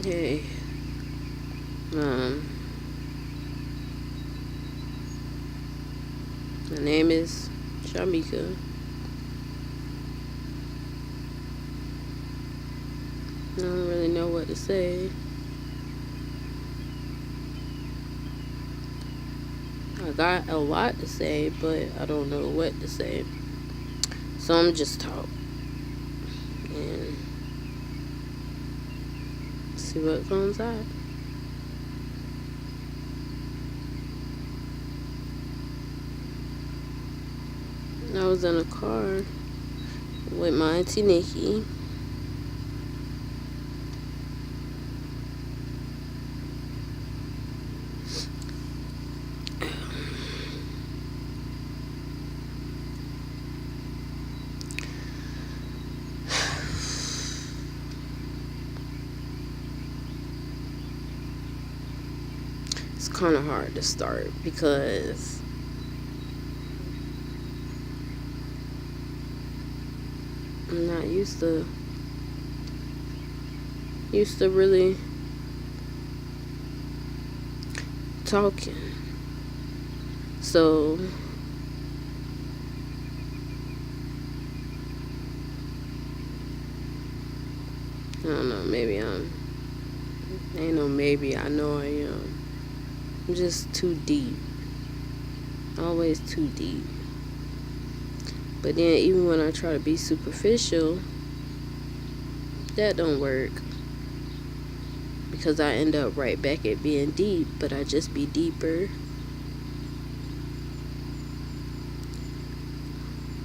Hey, um, my name is Shamika. I don't really know what to say. I got a lot to say, but I don't know what to say. So I'm just talk and see what comes out. I was in a car with my auntie Nikki. It's kind of hard to start because I'm not used to really talking. So I don't know. Maybe ain't no maybe. I know I am. I'm just too deep. Always too deep. But then even when I try to be superficial, that don't work. Because I end up right back at being deep, but I just be deeper.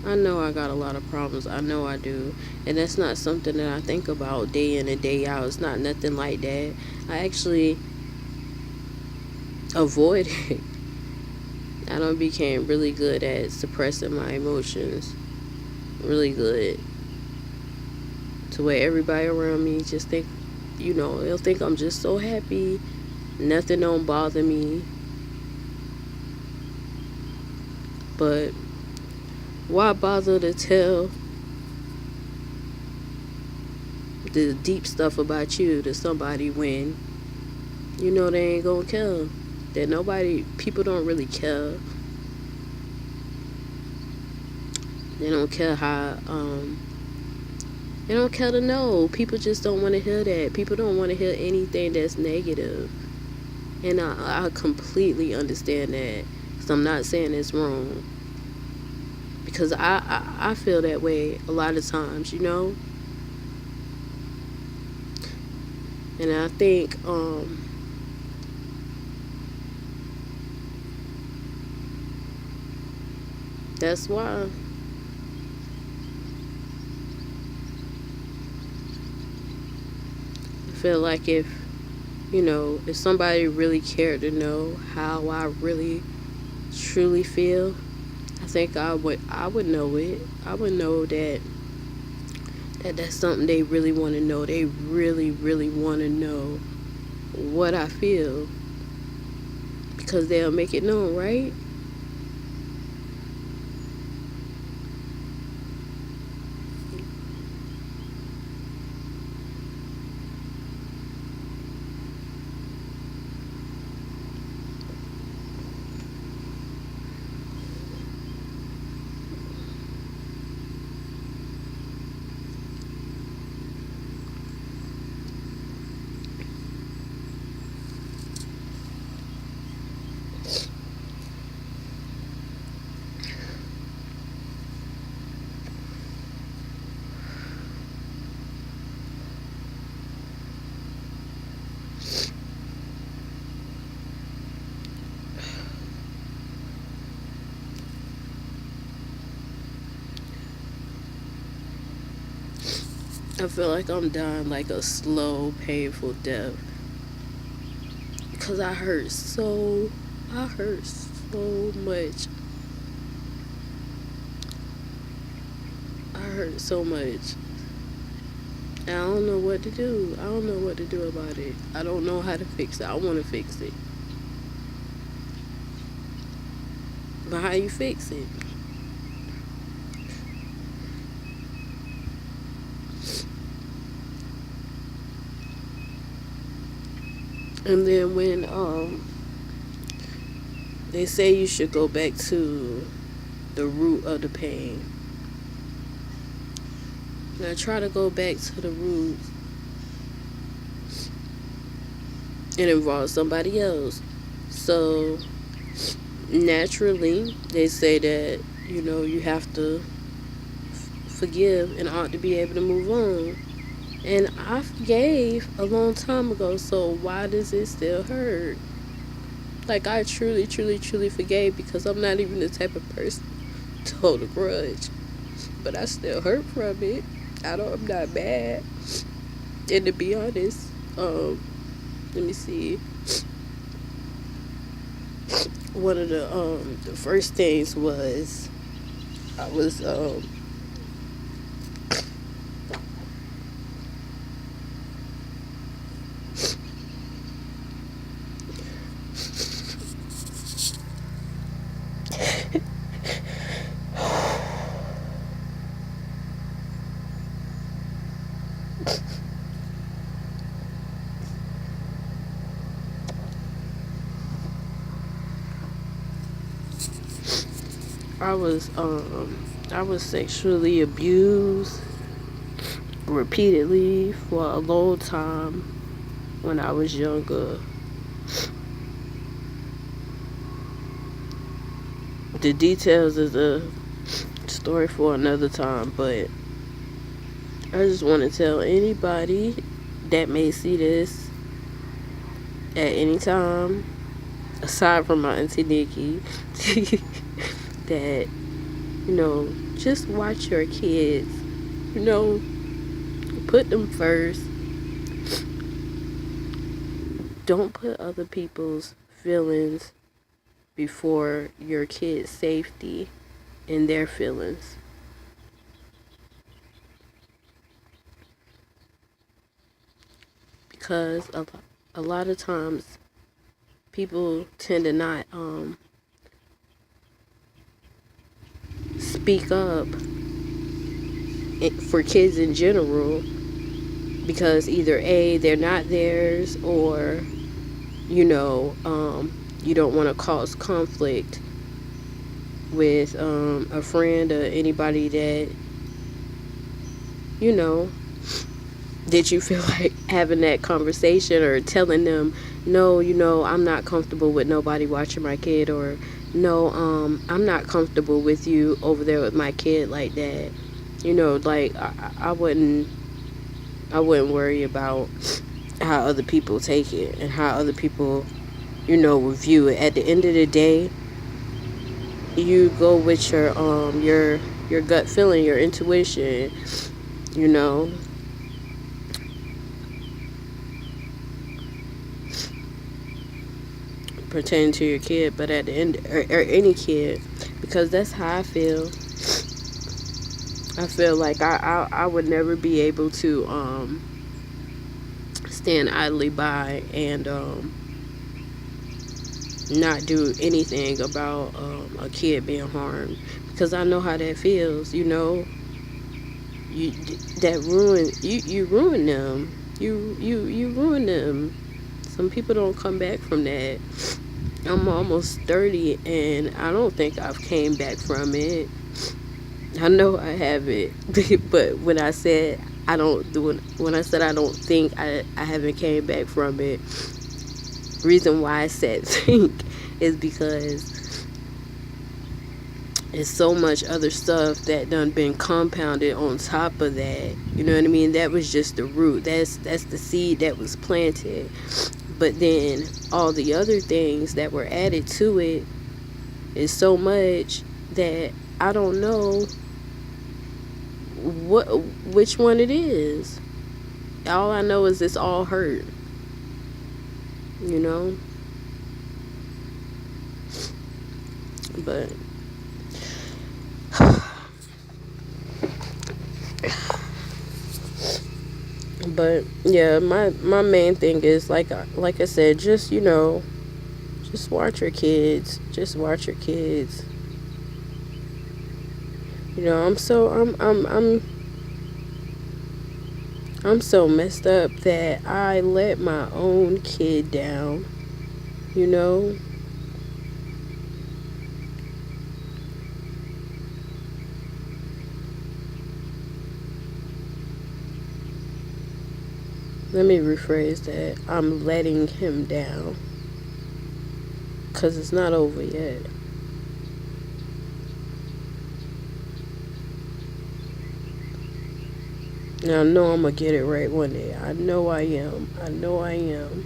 I know I got a lot of problems. I know I do. And that's not something that I think about day in and day out. It's not nothing like that. I actually avoid it. I don't became really good at suppressing my emotions. Really good. To where everybody around me just think, they'll think I'm just so happy. Nothing don't bother me. But why bother to tell the deep stuff about you to somebody when you know they ain't gonna care? That people don't really care. They don't care they don't care to know. People just don't want to hear that. People don't want to hear anything that's negative. And I completely understand that. Because I'm not saying it's wrong. Because I feel that way a lot of times, And I think that's why. I feel like if somebody really cared to know how I really truly feel, I think I would know it. I would know that's something they really want to know. They really, really want to know what I feel because they'll make it known, right? I feel like I'm dying like a slow, painful death because I hurt so much. I hurt so much. And I don't know what to do. I don't know what to do about it. I don't know how to fix it. I want to fix it. But how you fix it? And then when they say you should go back to the root of the pain. And I try to go back to the root, it involves somebody else. So naturally, they say that, you have to forgive and ought to be able to move on. And I forgave a long time ago, so why does it still hurt? Like, I truly, truly, truly forgave because I'm not even the type of person to hold a grudge. But I still hurt from it. I'm not mad. And to be honest, let me see. One of the first things was I was I was sexually abused repeatedly for a long time when I was younger. The details is a story for another time, but I just want to tell anybody that may see this at any time, aside from my Auntie Nikki, that, just watch your kids. Put them first. Don't put other people's feelings before your kids' safety and their feelings. Because a lot of times people tend to not speak up for kids in general because either A, they're not theirs, or you don't want to cause conflict with a friend or anybody that that you feel like having that conversation or telling them, no, I'm not comfortable with nobody watching my kid, or no, I'm not comfortable with you over there with my kid like that. Like I wouldn't worry about how other people take it and how other people, review it. At the end of the day, you go with your gut feeling, your intuition, pertaining to your kid, but at the end, or any kid, because that's how I feel. I feel like I would never be able to stand idly by and not do anything about a kid being harmed, because I know how that feels. You ruin them. You ruin them. Some people don't come back from that. I'm almost 30 and I don't think I've came back from it. I know I haven't. But when I said I don't think I haven't came back from it, reason why I said think is because it's so much other stuff that done been compounded on top of that. You know what I mean? That was just the root. That's the seed that was planted. But then all the other things that were added to it is so much that I don't know which one it is. All I know is it's all hurt. But yeah, my main thing is like I said, just just watch your kids. Just watch your kids. I'm I'm so messed up that I let my own kid down, you know? Let me rephrase that. I'm letting him down. Because it's not over yet. And I know I'm going to get it right one day. I know I am. I know I am.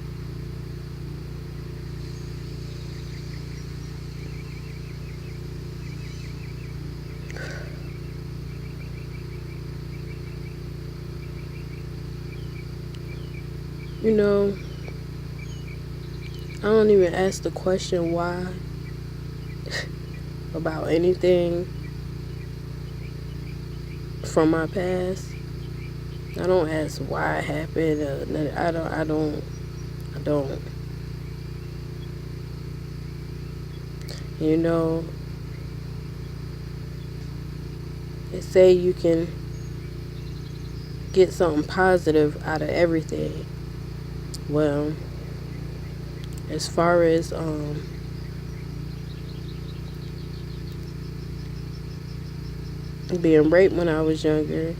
You know, I don't even ask the question why about anything from my past. I don't ask why it happened. I don't. You know, they say you can get something positive out of everything. Well, as far as being raped when I was younger,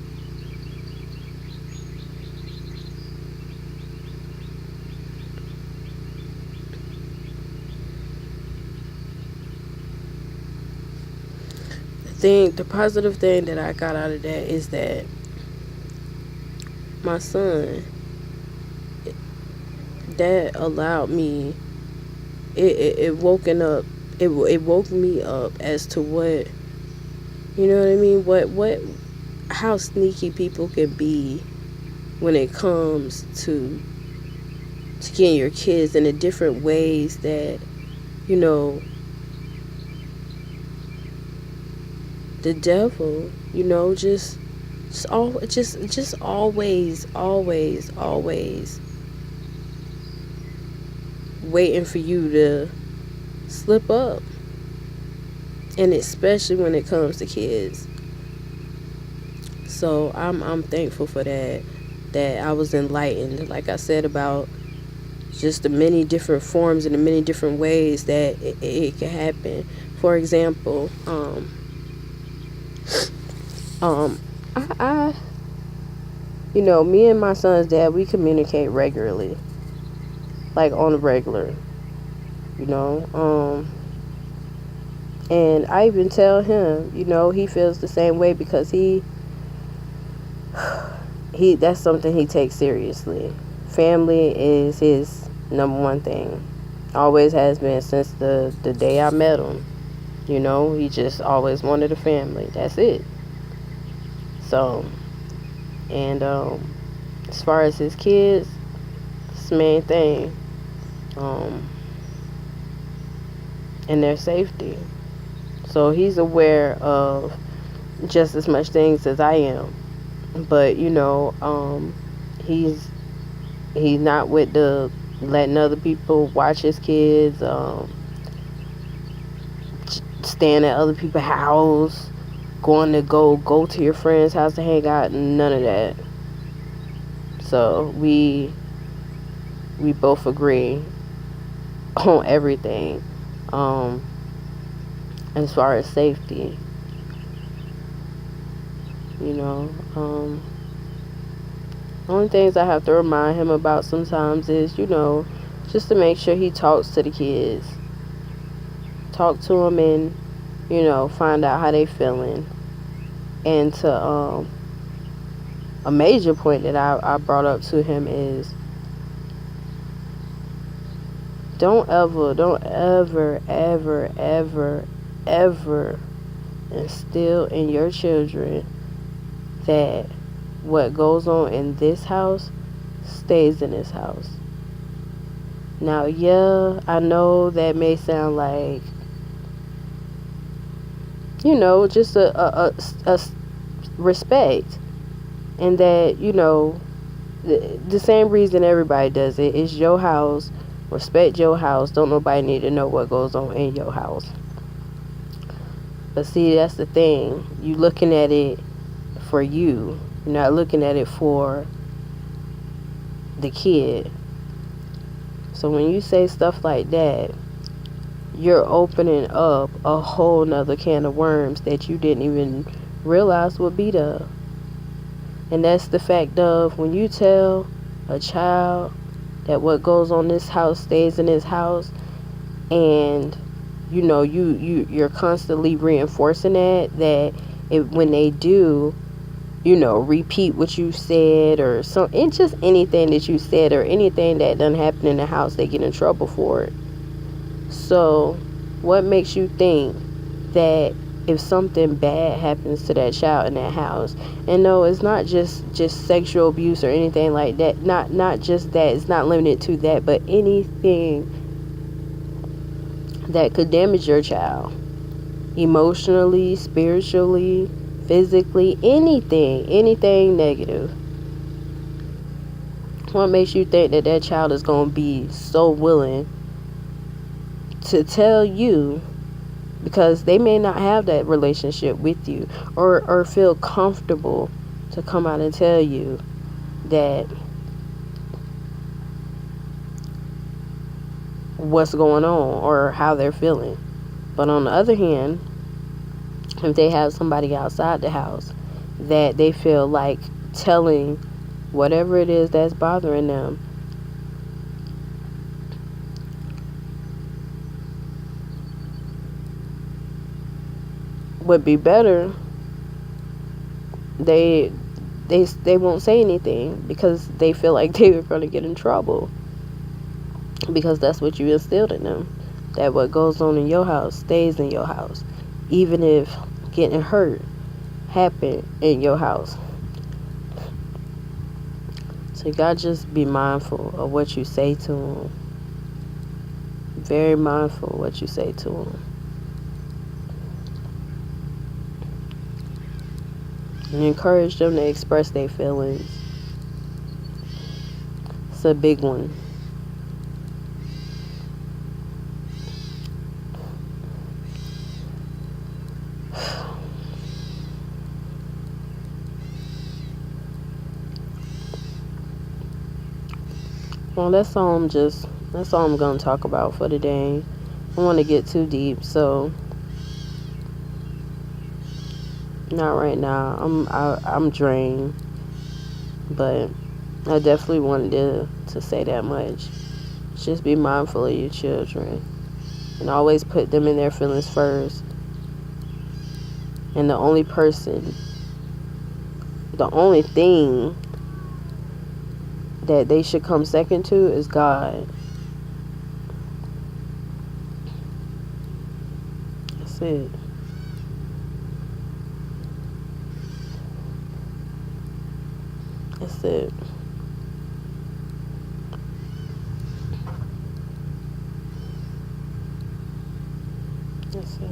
the positive thing that I got out of that is that my son, that allowed me, it woken up, it woke me up as to what, you know what I mean, how sneaky people can be when it comes to getting your kids in the different ways that, you know, the devil, you know, just always waiting for you to slip up. And especially when it comes to kids. So I'm thankful for that I was enlightened, like I said, about just the many different forms and the many different ways that it can happen. For example, um I you know, me and my son's dad, we communicate regularly, like on a regular, you know. And I even tell him, you know, he feels the same way because he that's something he takes seriously. Family is his number one thing. Always has been since the day I met him. You know, he just always wanted a family. That's it. So, and as far as his kids, it's the main thing. Um, and their safety. So he's aware of just as much things as I am. But you know, he's he's not with the letting other people watch his kids, staying at other people's house, going to go to your friend's house to hang out, none of that. So we both agree on everything. As far as safety, you know, only things I have to remind him about sometimes is, you know, just to make sure he talks to the kids. Talk to them and, you know, find out how they feeling. And to a major point that I brought up to him is don't ever instill in your children that what goes on in this house stays in this house. Now, yeah, I know that may sound like, you know, just a respect, and that, you know, the same reason everybody does it is your house. Respect your house. Don't nobody need to know what goes on in your house. But see, that's the thing. You looking at it for you. You're not looking at it for the kid. So when you say stuff like that, you're opening up a whole nother can of worms that you didn't even realize would be there. And that's the fact of when you tell a child that what goes on this house stays in this house, and you're constantly reinforcing that when they do, repeat what you said, or and just anything that you said or anything that doesn't happen in the house, they get in trouble for it. So what makes you think that if something bad happens to that child in that house, and no, it's not just sexual abuse or anything like that, not just that, it's not limited to that, but anything that could damage your child emotionally, spiritually, physically, anything negative, what makes you think that that child is going to be so willing to tell you, because they may not have that relationship with you, or feel comfortable to come out and tell you that what's going on or how they're feeling. But on the other hand, if they have somebody outside the house that they feel like telling whatever it is that's bothering them, would be better, they won't say anything because they feel like they are going to get in trouble, because that's what you instilled in them, that what goes on in your house stays in your house, even if getting hurt happened in your house. So you gotta just be mindful of what you say to them. Very mindful of what you say to them. And encourage them to express their feelings. It's a big one. Well, that's all I'm gonna talk about for today. I don't want to get too deep, so not right now. I'm drained, but I definitely wanted to say that much. Just be mindful of your children, and always put them in their feelings first. And the only thing that they should come second to is God. That's it. That's it. That's it.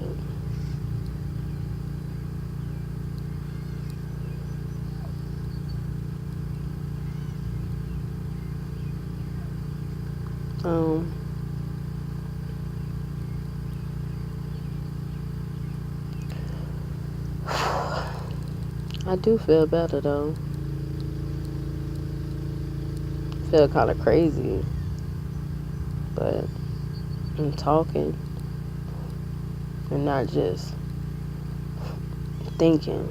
I do feel better though. Feel kind of crazy, but I'm talking and not just thinking.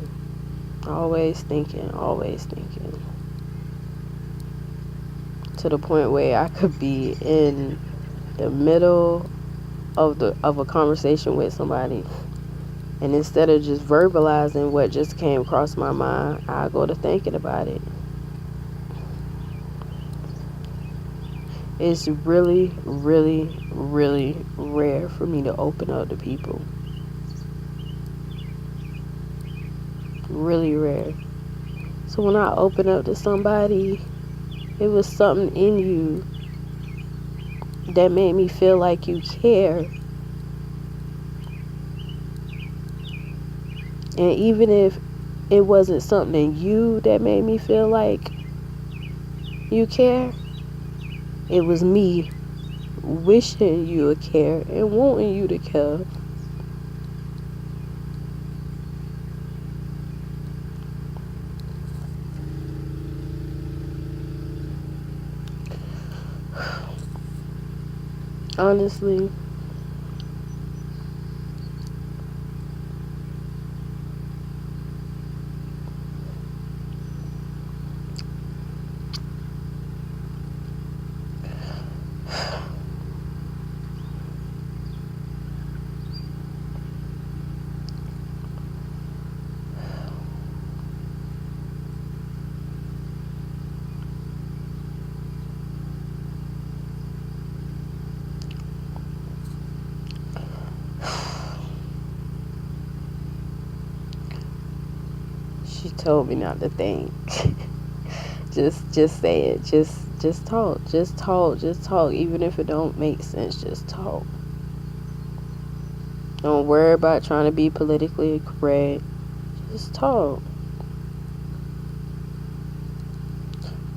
Always thinking. To the point where I could be in the middle of a conversation with somebody, and instead of just verbalizing what just came across my mind, I go to thinking about it. It's really, really, really rare for me to open up to people. Really rare. So when I open up to somebody, it was something in you that made me feel like you care. And even if it wasn't something in you that made me feel like you care, it was me wishing you would care and wanting you to care. Honestly, she told me not to think. Just say it. Just talk. Just talk. Just talk. Even if it don't make sense, just talk. Don't worry about trying to be politically correct. Just talk.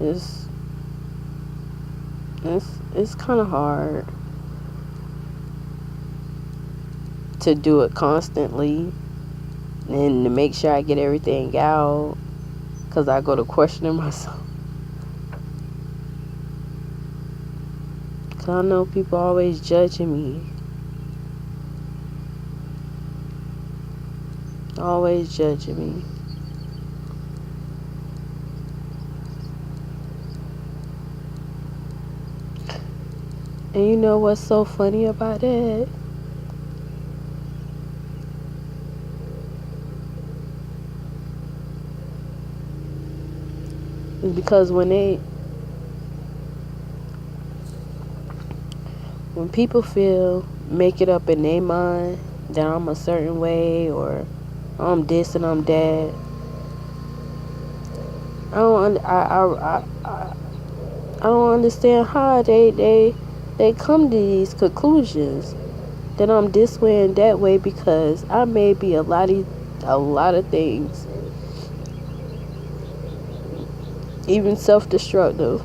It's it's kind of hard to do it constantly and to make sure I get everything out, because I go to questioning myself. Because I know people always judging me. Always judging me. And you know what's so funny about it? Is because when people make it up in their mind that I'm a certain way, or I'm this and I'm that, I don't understand how they come to these conclusions that I'm this way and that way, because I may be a lot of things, even self-destructive,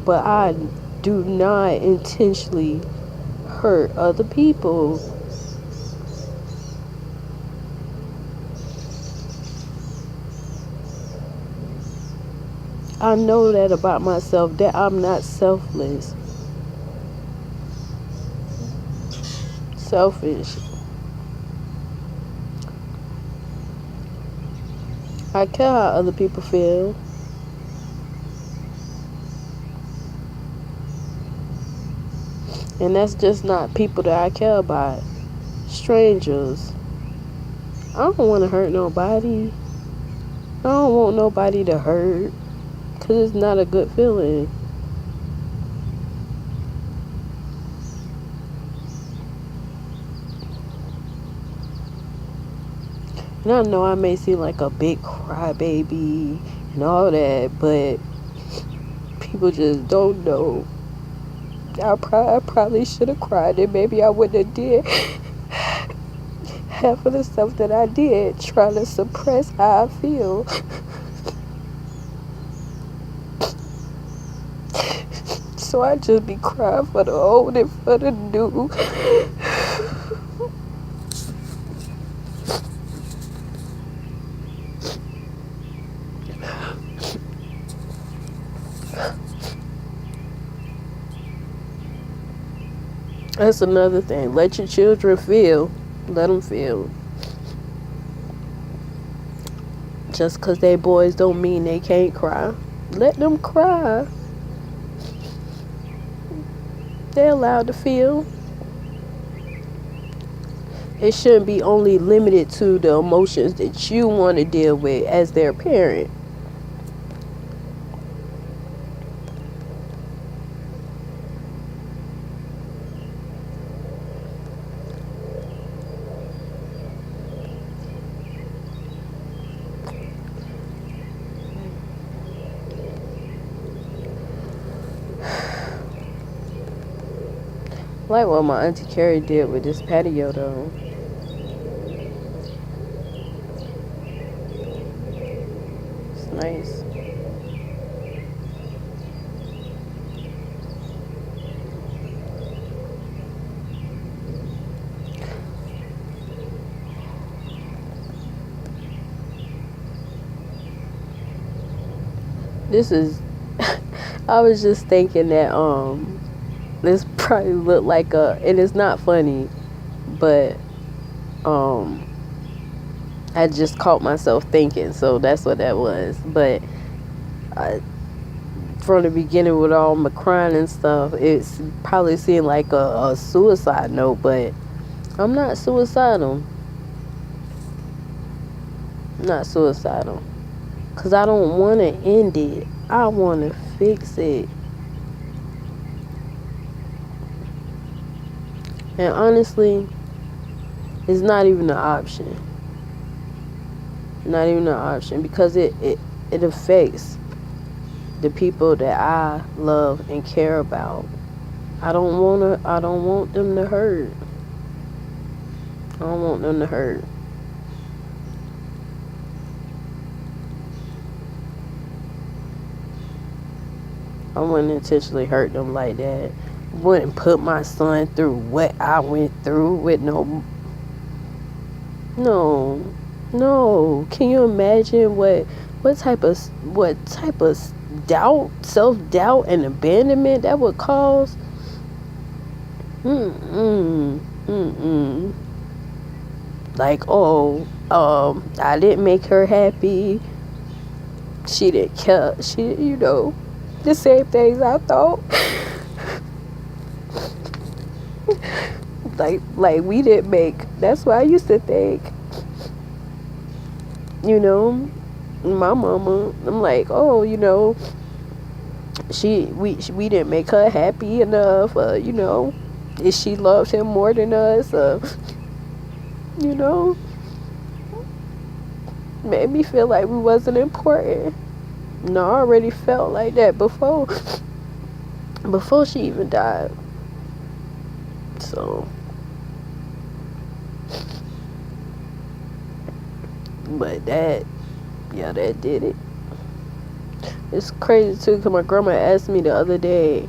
but I do not intentionally hurt other people. I know that about myself, that I'm not selfless. Selfish. I care how other people feel. And that's just not people that I care about. Strangers. I don't want to hurt nobody. I don't want nobody to hurt, because it's not a good feeling. And I know I may seem like a big crybaby and all that, but people just don't know. I probably should have cried, and maybe I wouldn't have did half of the stuff that I did, trying to suppress how I feel. So I just be crying for the old and for the new. That's another thing. Let your children feel. Let them feel. Just because they boys don't mean they can't cry. Let them cry. They're allowed to feel. It shouldn't be only limited to the emotions that you want to deal with as their parent. Like what my Auntie Carrie did with this patio though. It's nice. This is I was just thinking that This probably look like and it's not funny, but um, I just caught myself thinking, so that's what that was. But I, from the beginning with all my crying and stuff, it's probably seemed like a suicide note, but I'm not suicidal. I'm not suicidal. Because I don't want to end it. I want to fix it. And honestly, it's not even an option. Not even an option. Because it affects the people that I love and care about. I don't want them to hurt. I don't want them to hurt. I wouldn't intentionally hurt them like that. Wouldn't put my son through what I went through with no. Can you imagine what type of doubt, self-doubt and abandonment that would cause? Mm-mm. Like, I didn't make her happy. She didn't care. The same things I thought. like we didn't make. That's what I used to think. My mama. I'm like, we didn't make her happy enough. If she loved him more than us. Made me feel like we wasn't important. No, I already felt like that before she even died. So, but that did it. It's crazy too, because my grandma asked me the other day,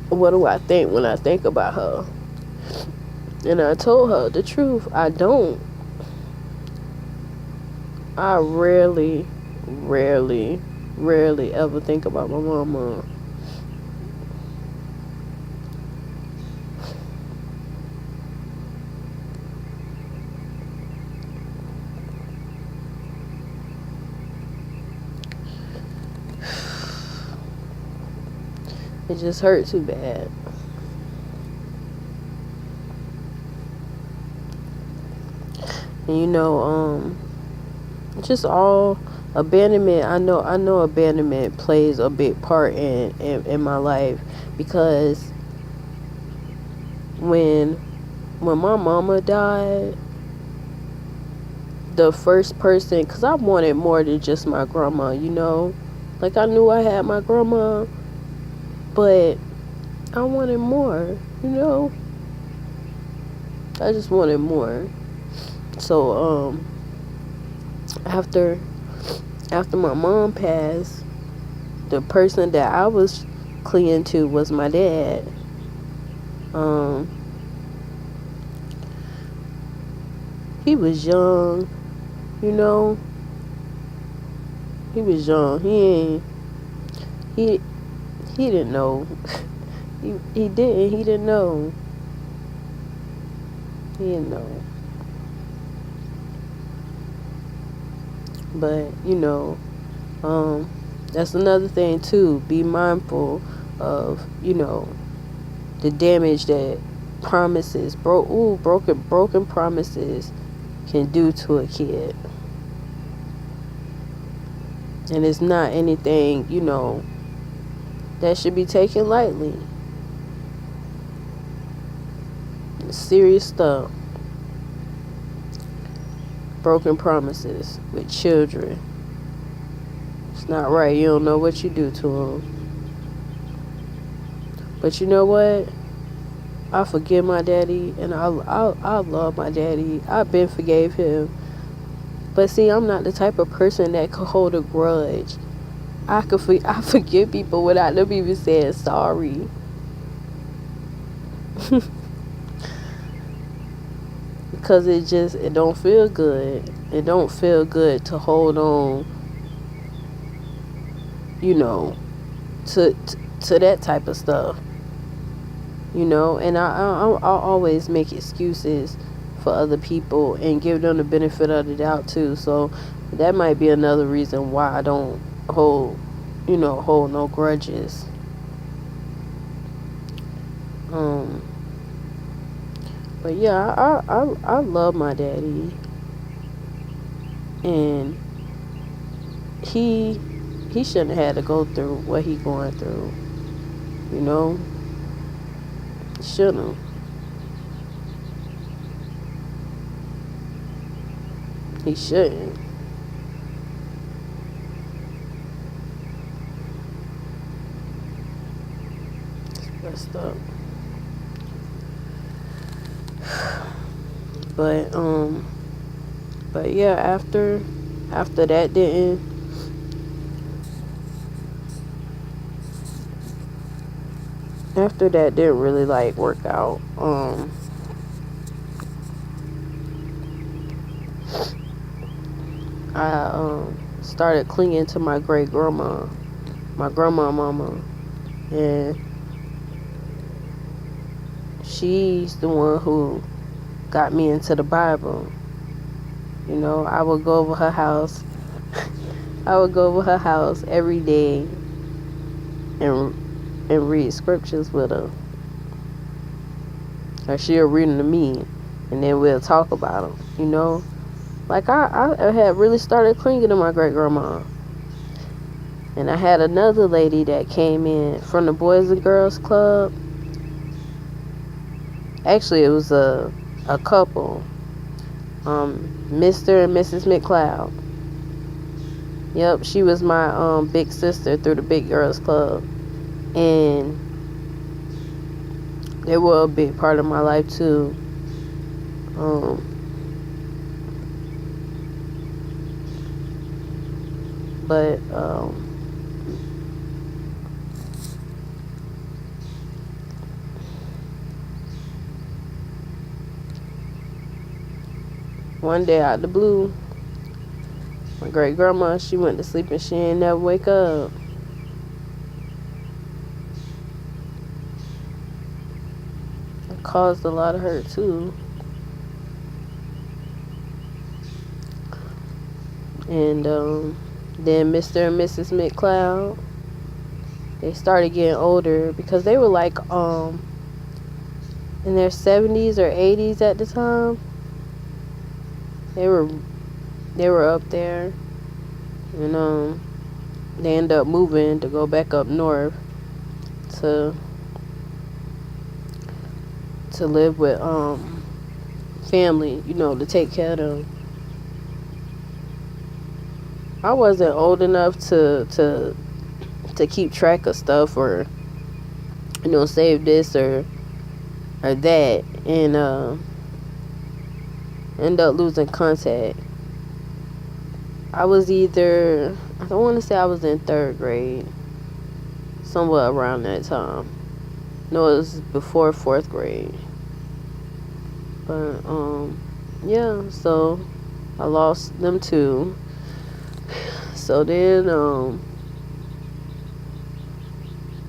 what do I think when I think about her? And I told her the truth. I don't. I rarely ever think about my mama. It just hurt too bad. And just all abandonment. I know abandonment plays a big part in my life, because when my mama died, the first person, because I wanted more than just my grandma, like I knew I had my grandma, but I wanted more, I just wanted more. So after my mom passed, the person that I was clinging to was my dad. He was young, he was young. He didn't know. He didn't know. He didn't know. But that's another thing too. Be mindful of the damage that broken promises can do to a kid. And it's not anything that should be taken lightly. It's serious stuff. Broken promises with children. It's not right. You don't know what you do to them. But you know what? I forgive my daddy, and I love my daddy. I've been forgave him. But see, I'm not the type of person that could hold a grudge. I forgive people without them even saying sorry. Because it don't feel good. It don't feel good to hold on, to to that type of stuff, you know. And I'll always make excuses for other people and give them the benefit of the doubt too. So that might be another reason why I don't hold no grudges. But yeah, I love my daddy, and he shouldn't have had to go through what he going through, you know. Shouldn't. He shouldn't. It's messed up. But yeah, after that didn't really like work out. I started clinging to my great grandma, my grandma mama, and she's the one who got me into the Bible. You know, I would go over her house. I would go over her house every day and read scriptures with her. Or she'll read them to me, and then we'll talk about them, you know. Like, I had really started clinging to my great grandma. And I had another lady that came in from the Boys and Girls Club. Actually, it was a couple. Mr. and Mrs. McLeod. Yep, she was my big sister through the Big Girls Club. And they were a big part of my life too. But one day out the blue, my great grandma, she went to sleep and she ain't never wake up. It caused a lot of hurt too. And then Mr. and Mrs. McLeod, they started getting older because they were like in their 70s or 80s at the time. They were up there, and they ended up moving to go back up north to live with family, you know, to take care of them. I wasn't old enough to keep track of stuff or, you know, save this or that, and end up losing contact. I was I don't want to say I was in 3rd grade, somewhere around that time. No, it was before 4th grade. But yeah, so I lost them too. So then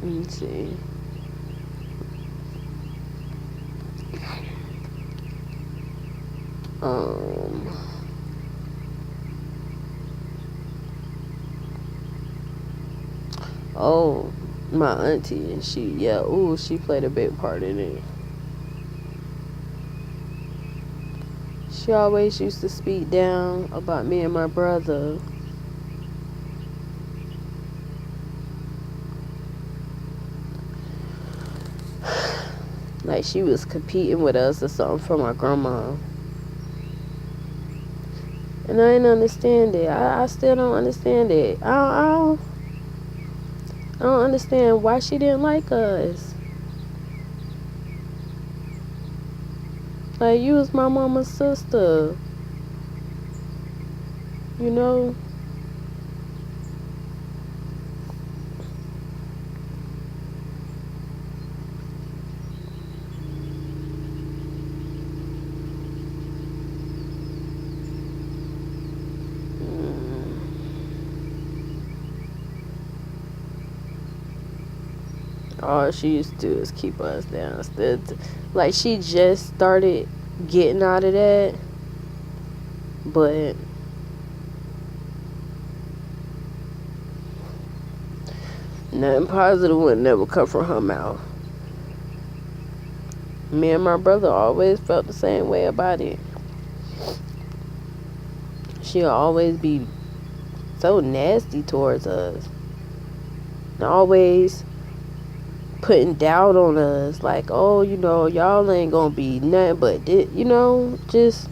let me see. Oh, my auntie, and she played a big part in it. She always used to speak down about me and my brother. Like she was competing with us or something for my grandma. And I didn't understand it. I still don't understand it. I don't understand why she didn't like us. Like, you was my mama's sister. You know? All she used to do is keep us down. Like, she just started getting out of that, but nothing positive would never come from her mouth. Me and my brother always felt the same way about it. She'll always be so nasty towards us. And always putting doubt on us. Like, oh, y'all ain't gonna be nothing but this, just.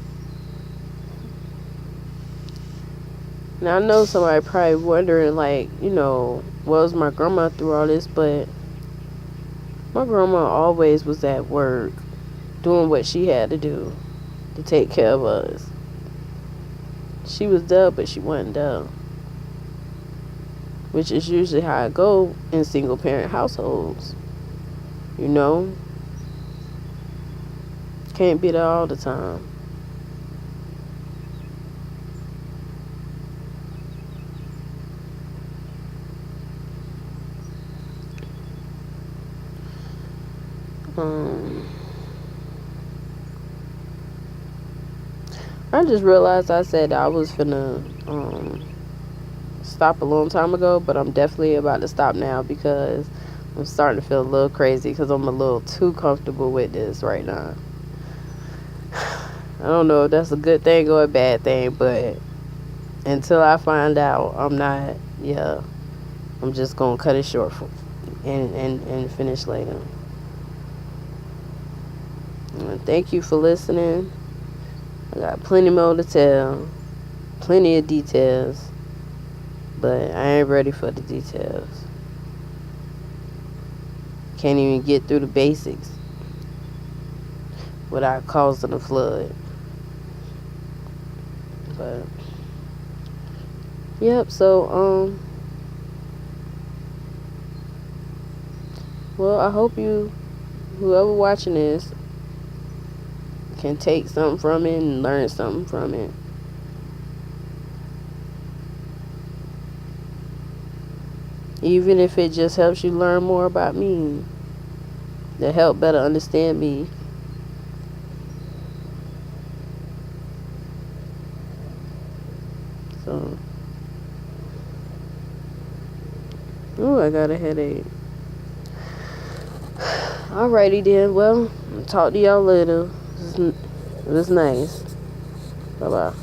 Now, I know somebody probably wondering, like, was my grandma through all this? But my grandma always was at work, doing what she had to do to take care of us. She was there, but she wasn't there. Which is usually how I go in single parent households. Can't be there all the time. I just realized I said I was finna stop a long time ago, but I'm definitely about to stop now because I'm starting to feel a little crazy because I'm a little too comfortable with this right now. I don't know if that's a good thing or a bad thing, but until I find out, I'm just gonna cut it short and finish later. Thank you for listening. I got plenty more to tell, plenty of details, but I ain't ready for the details. Can't even get through the basics without causing a flood. But yep, so well, I hope whoever watching this can take something from it and learn something from it. Even if it just helps you learn more about me, to help better understand me. So, ooh, I got a headache. Alrighty then, well, I'll talk to y'all later. It was nice. Bye-bye.